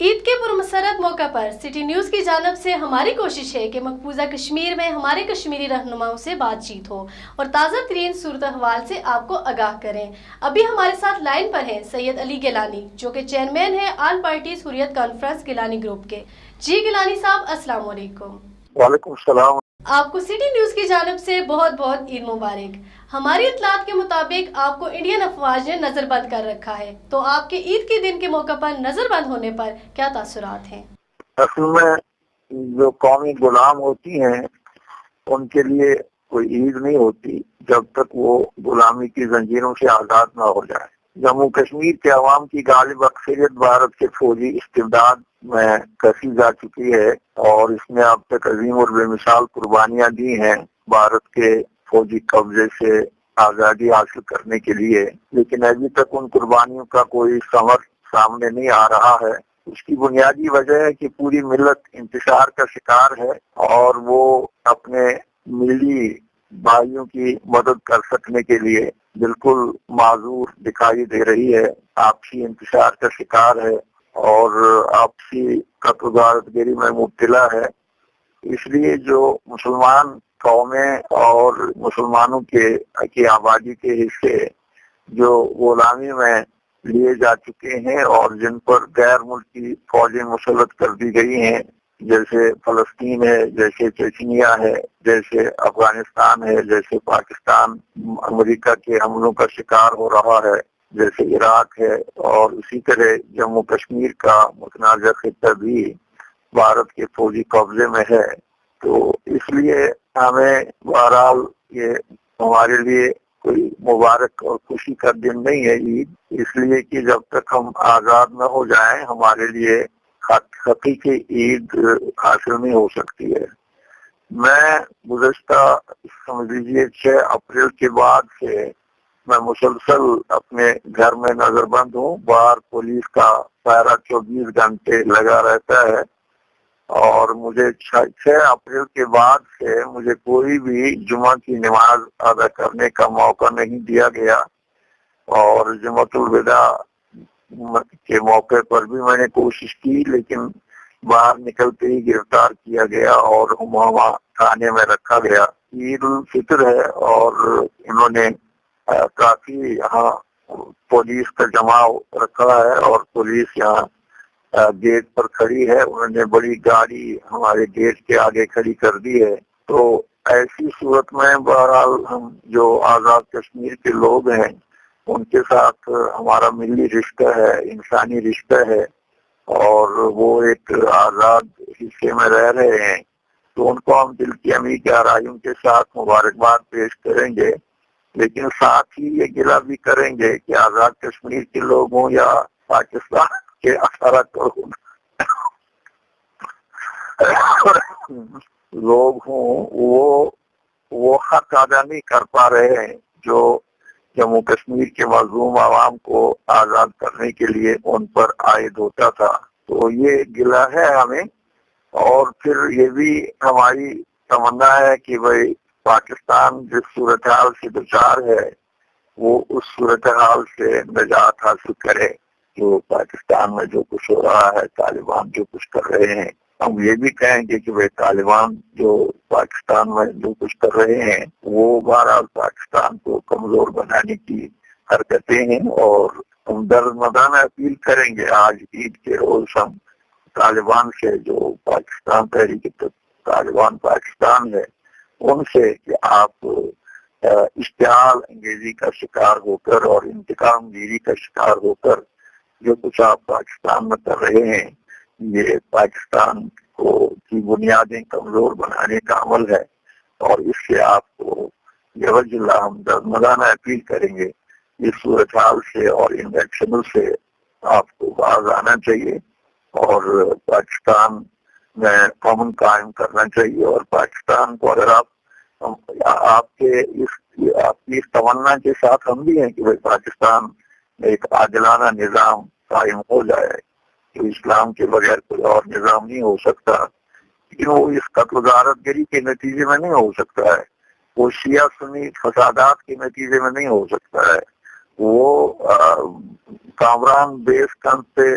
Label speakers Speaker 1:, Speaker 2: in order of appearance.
Speaker 1: عید کے پرمسرت موقع پر city news کی جانب سے ہماری کوشش ہے کہ مقبوضہ کشمیر میں ہمارے کشمیری رہنماؤں سے بات چیت ہو اور تازہ ترین صورتحوال سے آپ کو آگاہ کریں۔ ابھی ہمارے ساتھ لائن پر ہیں سید علی گیلانی، جو کہ چیئرمین ہیں آل پارٹیز حریت کانفرنس گیلانی گروپ کے۔ جی گیلانی صاحب، السلام علیکم۔
Speaker 2: وعلیکم السلام۔
Speaker 1: آپ کو سٹی نیوز کی جانب سے بہت بہت عید مبارک۔ ہماری اطلاعات کے مطابق آپ کو انڈین افواج نے نظر بند کر رکھا ہے، تو آپ کے عید کے دن کے موقع پر نظر بند ہونے پر کیا تاثرات ہیں؟
Speaker 2: اصل میں جو قومی غلام ہوتی ہیں ان کے لیے کوئی عید نہیں ہوتی جب تک وہ غلامی کی زنجیروں سے آزاد نہ ہو جائے۔ جموں کشمیر کے عوام کی غالب اکثریت بھارت کے فوجی استبداد میں کسی جا چکی ہے اور اس نے اب تک عظیم اور بے مثال قربانیاں دی ہیں بھارت کے فوجی قبضے سے آزادی حاصل کرنے کے لیے، لیکن ابھی تک ان قربانیوں کا کوئی ثمر سامنے نہیں آ رہا ہے۔ اس کی بنیادی وجہ ہے کہ پوری ملت انتشار کا شکار ہے اور وہ اپنے ملی بھائیوں کی مدد کر سکنے کے لیے بالکل معذور دکھائی دے رہی ہے، آپسی انتشار کا شکار ہے اور آپسی قتل و غارت گری میں مبتلا ہے۔ اس لیے جو مسلمان قومیں اور مسلمانوں کی آبادی کے حصے جو غلامی میں لیے جا چکے ہیں اور جن پر غیر ملکی فوجیں مسلط کر دی گئی ہیں، جیسے فلسطین ہے، جیسے چچنیا ہے، جیسے افغانستان ہے، جیسے پاکستان امریکہ کے حملوں کا شکار ہو رہا ہے، جیسے عراق ہے، اور اسی طرح جموں کشمیر کا متنازع خطہ بھی بھارت کے فوجی قبضے میں ہے۔ تو اس لیے ہمیں بہرحال یہ ہمارے لیے کوئی مبارک اور خوشی کا دن نہیں ہے عید، اس لیے کہ جب تک ہم آزاد نہ ہو جائیں ہمارے لیے حقیقی عید حاصل نہیں ہو سکتی ہے۔ میں گزشتہ سمجھ لیجیے 6 اپریل کے بعد سے میں مسلسل اپنے گھر میں نظر بند ہوں، باہر پولیس کا پہرا 24 گھنٹے لگا رہتا ہے اور مجھے 6 اپریل کے بعد سے مجھے کوئی بھی جمعہ کی نماز ادا کرنے کا موقع نہیں دیا گیا، اور جمعۃ الوداع کے موقع پر بھی میں نے کوشش کی لیکن باہر نکلتے ہی گرفتار کیا گیا اور ہمامہ تھانے میں رکھا گیا۔ عید الفطر ہے اور انہوں نے کافی یہاں پولیس کا جماؤ رکھا ہے اور پولیس یہاں گیٹ پر کھڑی ہے، انہوں نے بڑی گاڑی ہمارے گیٹ کے آگے کھڑی کر دی ہے۔ تو ایسی صورت میں بہرحال ہم جو آزاد کشمیر کے لوگ ہیں ان کے ساتھ ہمارا ملی رشتہ ہے، انسانی رشتہ ہے، اور وہ ایک آزاد حصے میں رہ رہے ہیں، تو ان کو ہم دل کی امی گہرائیوں کے ساتھ مبارکباد پیش کریں گے، لیکن ساتھ ہی یہ گلہ بھی کریں گے کہ آزاد کشمیر کے لوگ ہوں یا پاکستان کے 18 کروڑ لوگ ہوں، وہ حق ادا نہیں کر پا رہے ہیں جو جموں کشمیر کے مظلوم عوام کو آزاد کرنے کے لیے ان پر عائد ہوتا تھا۔ تو یہ گلہ ہے ہمیں، اور پھر یہ بھی ہماری تمنا ہے کہ بھائی پاکستان جس صورتحال سے دوچار ہے وہ اس صورتحال سے نجات حاصل کرے۔ جو پاکستان میں جو کچھ ہو رہا ہے، طالبان جو کچھ کر رہے ہیں، ہم یہ بھی کہیں گے کہ بھائی طالبان جو پاکستان میں جو کچھ کر رہے ہیں وہ بہرحال پاکستان کو کمزور بنانے کی حرکتیں ہیں، اور ہم درمدانہ اپیل کریں گے آج عید کے روز ہم طالبان سے، جو پاکستان تحریک طالبان پاکستان ہے، ان سے کہ آپ اشتعال انگیزی کا شکار ہو کر اور انتقام گیری کا شکار ہو کر جو کچھ آپ پاکستان میں کر رہے ہیں یہ پاکستان کی بنیادیں کمزور بنانے کا عمل ہے، اور اس سے آپ کو ہم درمدانہ اپیل کریں گے اس صورتحال سے اور ان ایکشنوں سے آپ کو باز آنا چاہیے اور پاکستان میں امن قائم کرنا چاہیے۔ اور پاکستان کو اگر آپ کی اس تمنا کے ساتھ ہم بھی ہیں کہ بھائی پاکستان میں ایک عادلانہ نظام قائم ہو جائے، تو اسلام کے بغیر کوئی اور نظام نہیں ہو سکتا، لیکن وہ اس قتل و غارت گری کے نتیجے میں نہیں ہو سکتا ہے، وہ شیعہ سنی فسادات کے نتیجے میں نہیں ہو سکتا ہے، وہ کامران بیس کمپ پہ